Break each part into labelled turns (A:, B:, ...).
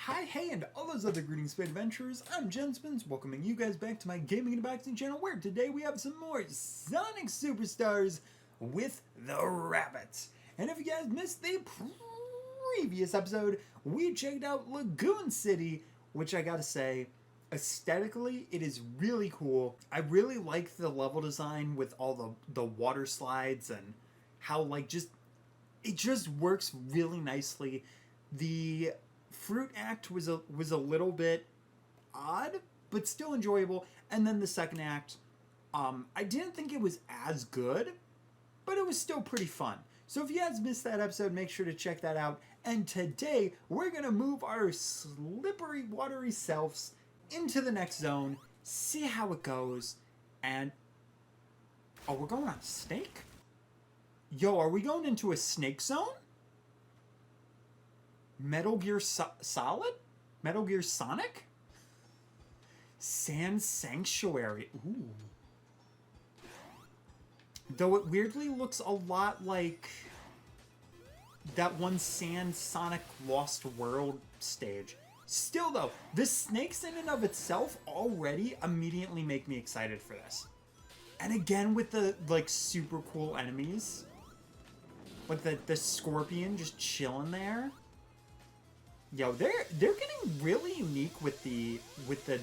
A: Hi, hey, and all those other greetings, Spade Adventurers. I'm Jenspins, welcoming you guys back to my gaming and unboxing channel, where today we have some more Sonic Superstars with the Rabbits. And if you guys missed the previous episode, we checked out Lagoon City, which I gotta say, aesthetically, it is really cool. I really like the level design with all the water slides and how, like, it just works really nicely. The Fruit Act was a little bit odd, but still enjoyable. And then the second act, I didn't think it was as good, but it was still pretty fun. So if you guys missed that episode, make sure to check that out. And today, we're going to move our slippery, watery selves into the next zone, see how it goes, and... Oh, we're going on Snake? Yo, are we going into a Snake zone? Metal Gear Solid? Metal Gear Sonic? Sand Sanctuary. Ooh. Though it weirdly looks a lot like that one Sand Sonic Lost World stage. Still though, the snakes in and of itself already immediately make me excited for this. And again with the, like, super cool enemies. Like the scorpion just chilling there. Yo, they're getting really unique with the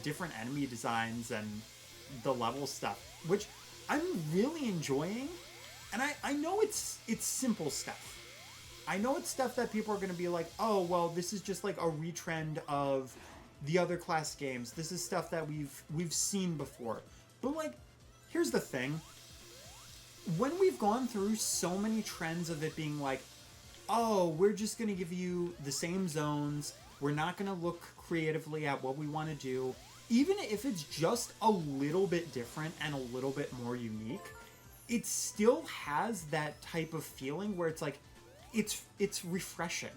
A: different enemy designs and the level stuff, which I'm really enjoying. And I know it's simple stuff. I know it's stuff that people are going to be like, oh, well, this is just like a retrend of the other class games. This is stuff that we've seen before. But, like, here's the thing. When we've gone through so many trends of it being like, oh, we're just going to give you the same zones. We're not going to look creatively at what we want to do. Even if it's just a little bit different and a little bit more unique, it still has that type of feeling where it's like, it's refreshing.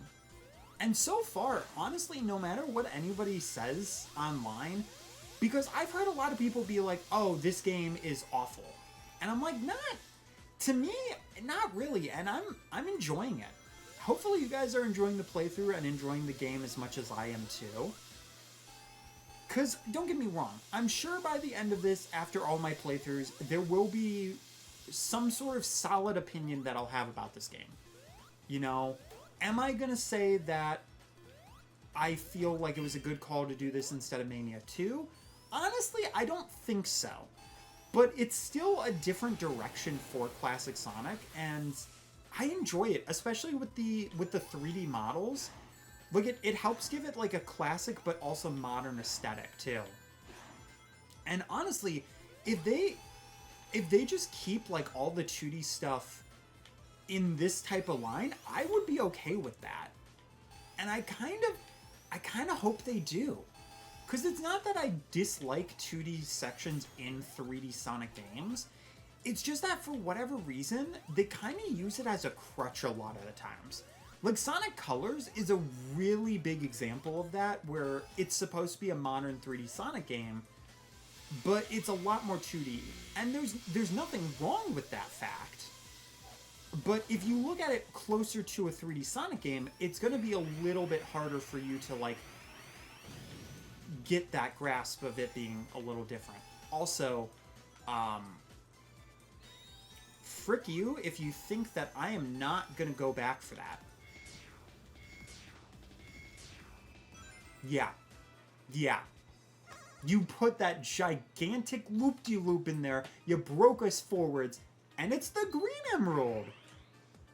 A: And so far, honestly, no matter what anybody says online, because I've heard a lot of people be like, oh, this game is awful. And I'm like, to me, not really. And I'm enjoying it. Hopefully you guys are enjoying the playthrough and enjoying the game as much as I am too. Because, don't get me wrong, I'm sure by the end of this, after all my playthroughs, there will be some sort of solid opinion that I'll have about this game. You know, am I going to say that I feel like it was a good call to do this instead of Mania 2? Honestly, I don't think so. But it's still a different direction for classic Sonic, and I enjoy it, especially with the 3D models. Like, it helps give it, like, a classic but also modern aesthetic, too. And honestly, if they just keep, like, all the 2D stuff in this type of line, I would be okay with that. And I kind of hope they do. Because it's not that I dislike 2D sections in 3D Sonic games. It's just that for whatever reason, they kind of use it as a crutch a lot of the times. Like, Sonic Colors is a really big example of that, where it's supposed to be a modern 3D Sonic game, but it's a lot more 2D. And there's nothing wrong with that fact. But if you look at it closer to a 3D Sonic game, it's going to be a little bit harder for you to, like, get that grasp of it being a little different. Also, frick you if you think that I am not going to go back for that. Yeah. You put that gigantic loop-de-loop in there, you broke us forwards, and it's the Green Emerald!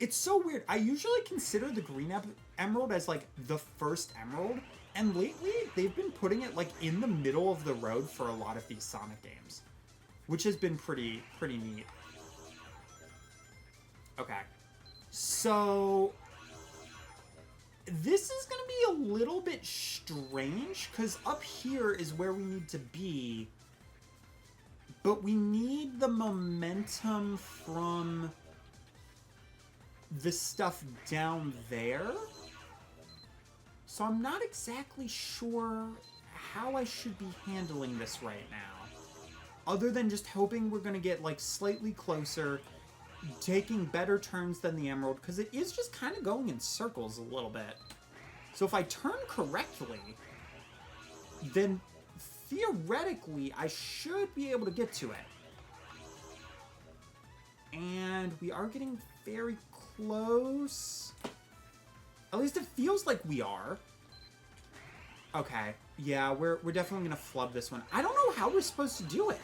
A: It's so weird. I usually consider the Green Emerald as, like, the first emerald, and lately they've been putting it, like, in the middle of the road for a lot of these Sonic games, which has been pretty neat. Okay. So this is going to be a little bit strange, because up here is where we need to be, but we need the momentum from the stuff down there. So I'm not exactly sure how I should be handling this right now, other than just hoping we're going to get, like, slightly closer, taking better turns than the Emerald, because it is just kind of going in circles a little bit. So if I turn correctly, then theoretically I should be able to get to it. And we are getting very close. At least it feels like we are. Okay. Yeah, we're definitely going to flub this one. I don't know how we're supposed to do it.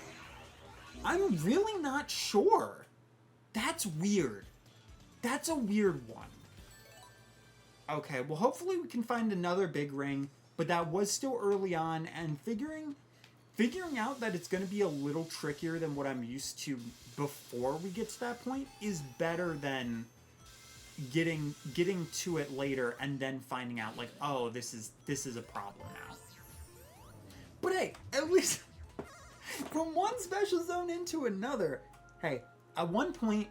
A: I'm really not sure. That's weird. That's a weird one. Okay, well, hopefully we can find another big ring, but that was still early on, and figuring out that it's going to be a little trickier than what I'm used to before we get to that point is better than getting to it later and then finding out, like, oh, this is a problem now. But hey, at least from one special zone into another, hey, at one point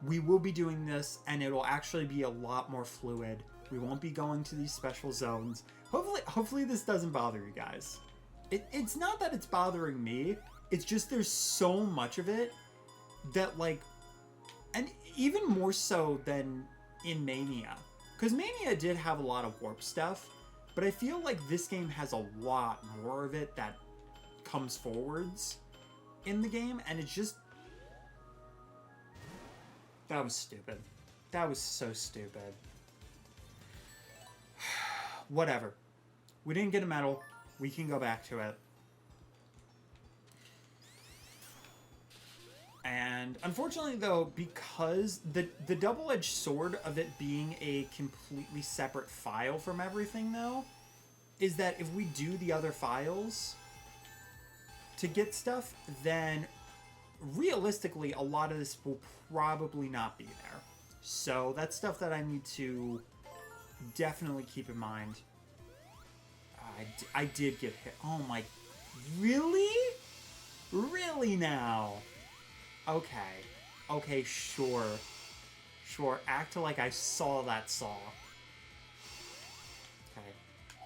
A: we will be doing this and it'll actually be a lot more fluid. We won't be going to these special zones. Hopefully this doesn't bother you guys. It's not that it's bothering me. It's just there's so much of it that, like, and even more so than in Mania. Because Mania did have a lot of warp stuff, but I feel like this game has a lot more of it that comes forwards in the game, and it's just... That was stupid. That was so stupid. Whatever. We didn't get a medal. We can go back to it. And unfortunately, though, because the double-edged sword of it being a completely separate file from everything, though, is that if we do the other files to get stuff, then realistically, a lot of this will probably not be there. So that's stuff that I need to definitely keep in mind. I did get hit. Oh my... Really? Really now? Okay. Okay, sure. Sure, act like I saw that saw. Okay.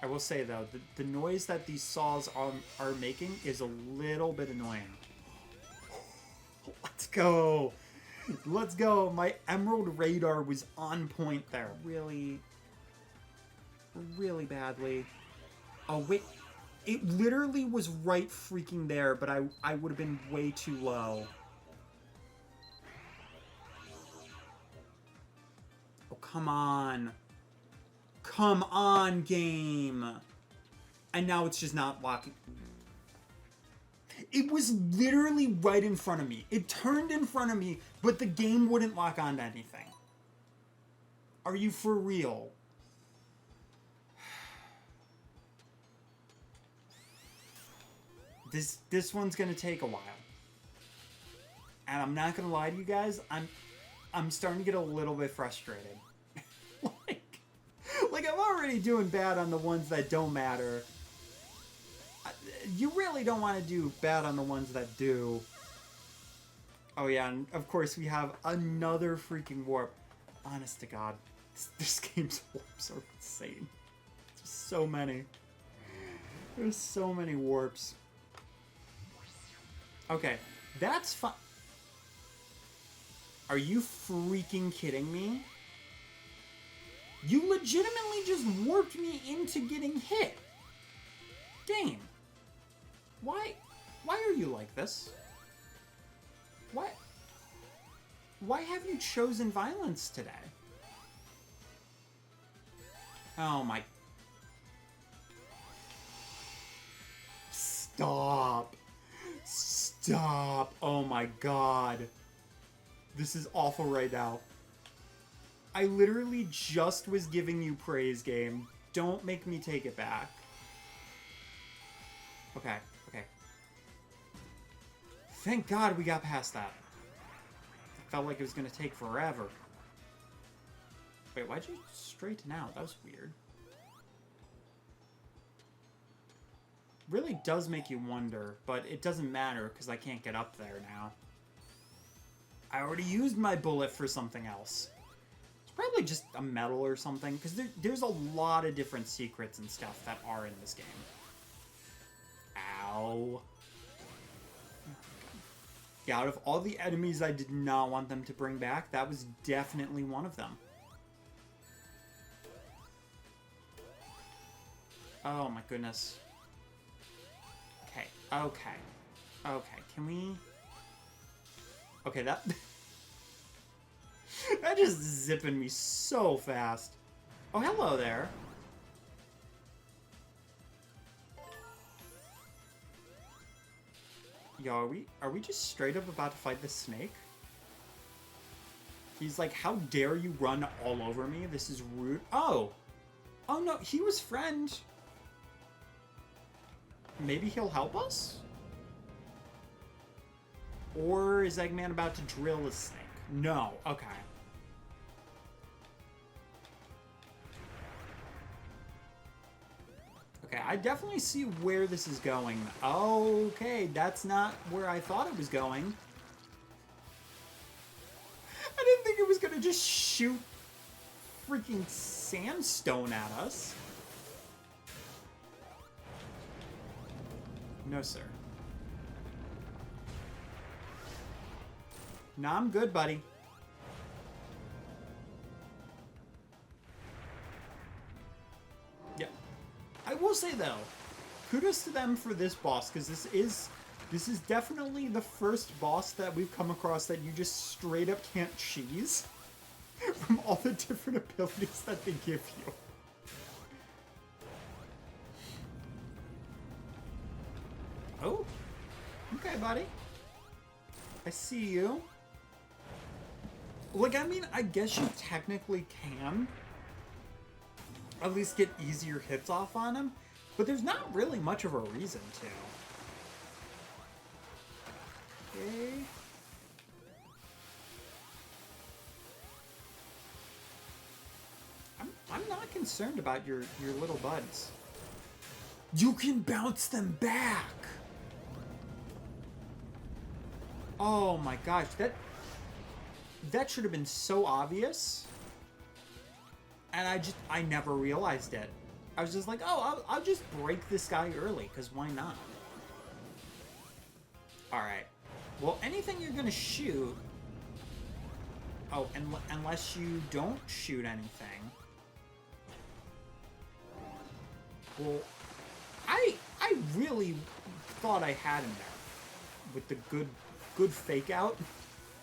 A: I will say, though, the noise that these saws are making is a little bit annoying. Let's go! Let's go! My Emerald Radar was on point there. Really... really badly. Oh, wait. It literally was right freaking there, but I would have been way too low. Oh, come on. Come on, game. And now it's just not locking. It was literally right in front of me. It turned in front of me, but the game wouldn't lock onto anything. Are you for real? This one's gonna take a while. And I'm not gonna lie to you guys, I'm starting to get a little bit frustrated. like I'm already doing bad on the ones that don't matter. You really don't want to do bad on the ones that do. Oh yeah, and of course we have another freaking warp. Honest to God, this game's warps are insane. There's so many. There's so many warps. Okay, that's fine. Are you freaking kidding me? You legitimately just warped me into getting hit. Game. Why are you like this? Why have you chosen violence today? Oh my... Stop. Stop. Oh my God. This is awful right now. I literally just was giving you praise, game. Don't make me take it back. Okay, okay. Thank God we got past that. It felt like it was going to take forever. Wait, why'd you straighten out? That was weird. Really does make you wonder, but it doesn't matter because I can't get up there now. I already used my bullet for something else. It's probably just a medal or something, because there's a lot of different secrets and stuff that are in this game. Ow. Yeah, out of all the enemies I did not want them to bring back, that was definitely one of them. Oh my goodness. Okay, okay. Okay, can we... Okay, that... that just zipping me so fast. Oh, hello there. Yo, are we just straight up about to fight this snake? He's like, how dare you run all over me? This is rude. Oh! Oh no, he was friend. Maybe he'll help us? Or is Eggman about to drill a snake? No, okay. Okay, I definitely see where this is going. Okay, that's not where I thought it was going. I didn't think it was gonna just shoot freaking sandstone at us. No, sir. Nah, I'm good, buddy. Yeah. I will say, though, kudos to them for this boss, because this is definitely the first boss that we've come across that you just straight up can't cheese from all the different abilities that they give you. Oh. Okay, buddy. I see you. Like, I mean, I guess you technically can at least get easier hits off on him, but there's not really much of a reason to. Okay. I'm not concerned about your little buds. You can bounce them back! Oh my gosh, that should have been so obvious. And I never realized it. I was just like, oh, I'll just break this guy early, because why not? Alright. Well, anything you're gonna shoot... Oh, unless you don't shoot anything. Well, I really thought I had him there. With the good fake out.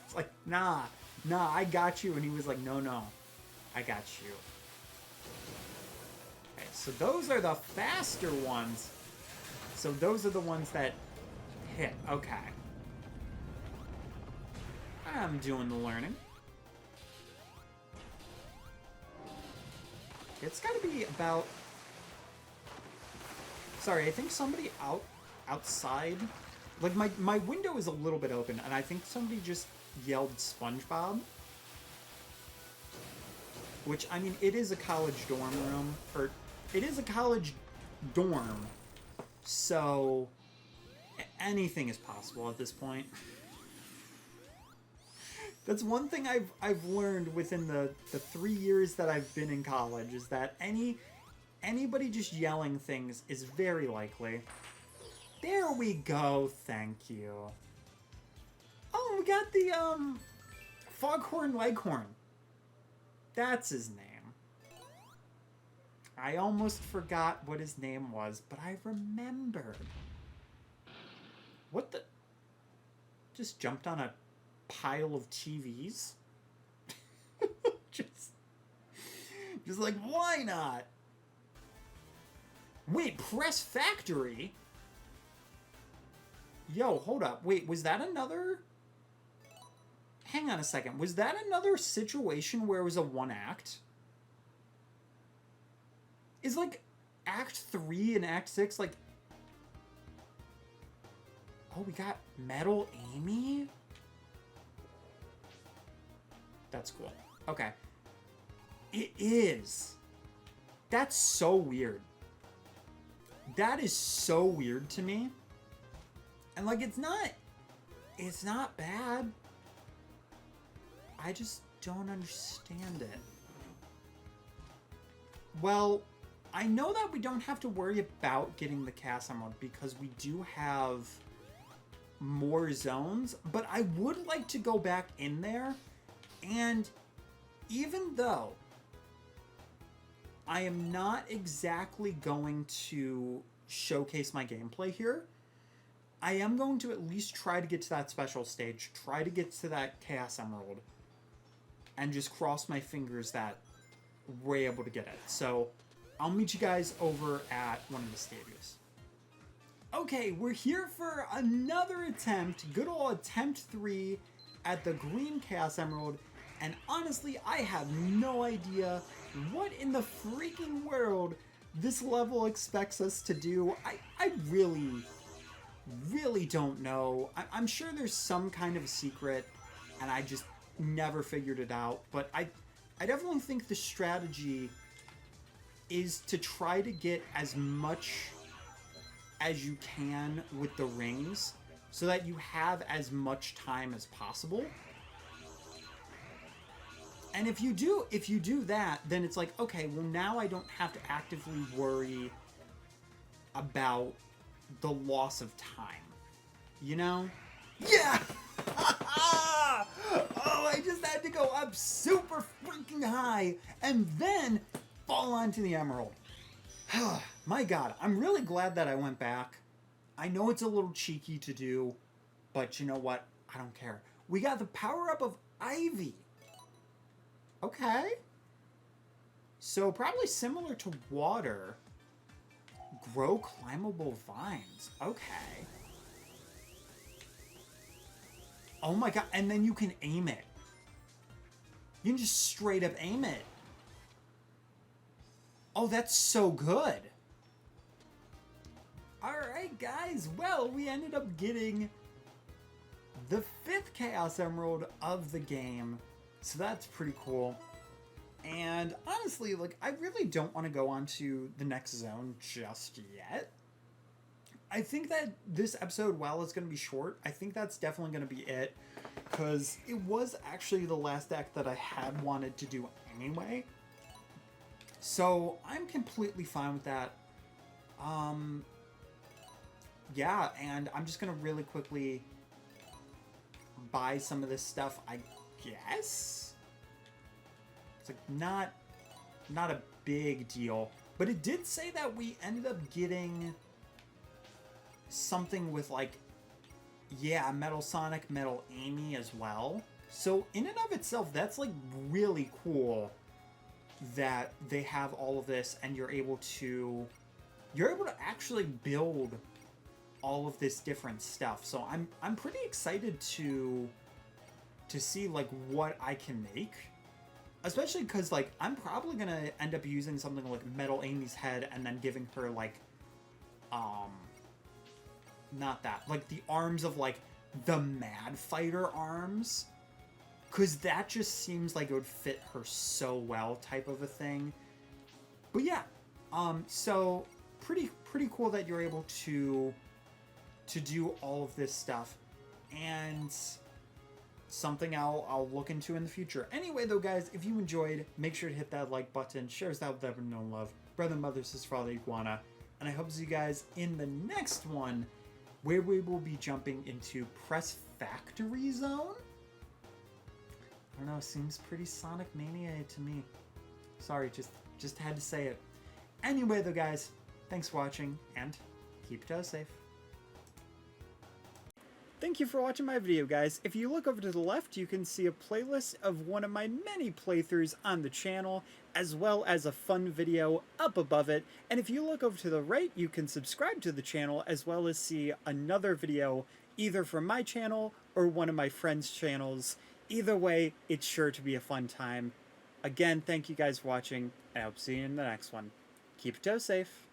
A: It's like, nah, I got you. And he was like, no, I got you. Okay, so those are the faster ones. So those are the ones that hit. Okay. I'm doing the learning. It's gotta be about... Sorry, I think somebody outside... Like, my window is a little bit open, and I think somebody just yelled SpongeBob. Which, I mean, it is a college dorm room. Or, it is a college dorm. So, anything is possible at this point. That's one thing I've learned within the 3 years that I've been in college, is that anybody just yelling things is very likely. There we go, thank you. Oh, we got the, Foghorn Leghorn. That's his name. I almost forgot what his name was, but I remembered. What the... Just jumped on a pile of TVs? just like, why not? Wait, Press Factory? Yo, hold up. Wait, was that another... Hang on a second. Was that another situation where it was a one act? Is, like, Act 3 and Act 6, like... Oh, we got Metal Amy? That's cool. Okay. It is. That's so weird. That is so weird to me. And, like, it's not bad. I just don't understand it. Well, I know that we don't have to worry about getting the Casa mode because we do have more zones, but I would like to go back in there, and even though I am not exactly going to showcase my gameplay here. I am going to at least try to get to that special stage, try to get to that Chaos Emerald, and just cross my fingers that we're able to get it. So I'll meet you guys over at one of the stages. Okay, we're here for another attempt, good old attempt 3 at the Green Chaos Emerald, and honestly, I have no idea what in the freaking world this level expects us to do. I really don't know. I'm sure there's some kind of a secret, and I just never figured it out, but I definitely think the strategy is to try to get as much as you can with the rings so that you have as much time as possible. And if you do that, then it's like, okay, well now I don't have to actively worry about the loss of time. You know? Yeah! Oh, I just had to go up super freaking high and then fall onto the emerald. My god, I'm really glad that I went back. I know it's a little cheeky to do, but you know what? I don't care. We got the power-up of Ivy. Okay. So probably similar to water. Grow climbable vines. Okay. Oh my god, and then you can aim it. You can just straight up aim it. Oh, that's so good. Alright, guys. Well, we ended up getting the 5th Chaos Emerald of the game. So that's pretty cool. And honestly, like, I really don't want to go on to the next zone just yet. I think that this episode, while it's going to be short, I think that's definitely going to be it. Because it was actually the last act that I had wanted to do anyway. So I'm completely fine with that. Yeah, and I'm just going to really quickly buy some of this stuff, I guess? It's like not a big deal. But it did say that we ended up getting something with, like, yeah, Metal Sonic, Metal Amy as well. So in and of itself, that's like really cool that they have all of this and you're able to actually build all of this different stuff. So I'm pretty excited to see like what I can make. Especially because, like, I'm probably going to end up using something like Metal Amy's head and then giving her, like, not that. Like, the arms of, like, the Mad Fighter arms. Because that just seems like it would fit her so well type of a thing. But, yeah. So, pretty cool that you're able to do all of this stuff. And something I'll look into in the future. Anyway, though, guys, if you enjoyed, make sure to hit that like button, share this out with everyone you know love. Brother, mother, sister, father, iguana. And I hope to see you guys in the next one, where we will be jumping into Press Factory Zone. I don't know, seems pretty Sonic Mania to me. Sorry, just had to say it. Anyway, though, guys, thanks for watching, and keep your toes safe. Thank you for watching my video, guys. If you look over to the left, you can see a playlist of one of my many playthroughs on the channel, as well as a fun video up above it. And if you look over to the right, you can subscribe to the channel, as well as see another video, either from my channel or one of my friends' channels. Either way, it's sure to be a fun time. Again, thank you guys for watching, and I hope to see you in the next one. Keep your toes safe.